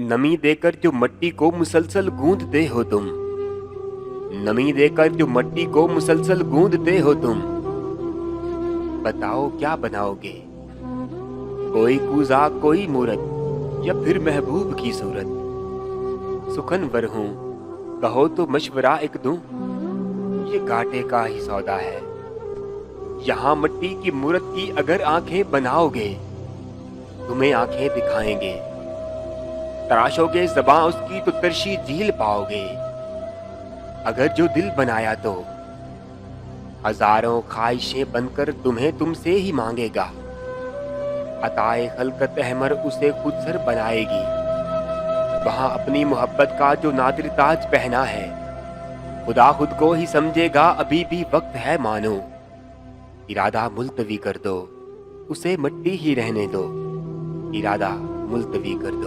नमी देकर जो मट्टी को मुसलसल गूंथते हो तुम, नमी देकर जो मट्टी को मुसलसल गूंथते हो तुम, बताओ क्या बनाओगे? कोई कूजा कोई मूरत या फिर महबूब की सूरत? सुखनवर हूं कहो तो मशवरा एक दूं, ये घाटे का ही सौदा है। यहाँ मट्टी की मूरत की अगर आंखें बनाओगे, तुम्हें आंखें दिखाएंगे। तराशोगे ज़बां उसकी तो तरशी झील पाओगे। अगर जो दिल बनाया तो हजारों ख्वाहिशें बनकर तुम्हें तुमसे ही मांगेगा। अताए खलकत अहमर उसे खुद सर बनाएगी। वहां अपनी मोहब्बत का जो नादिर ताज पहना है, खुदा खुद को ही समझेगा। अभी भी वक्त है मानो, इरादा मुलतवी कर दो, उसे मट्टी ही रहने दो। इरादा मुलतवी कर दो।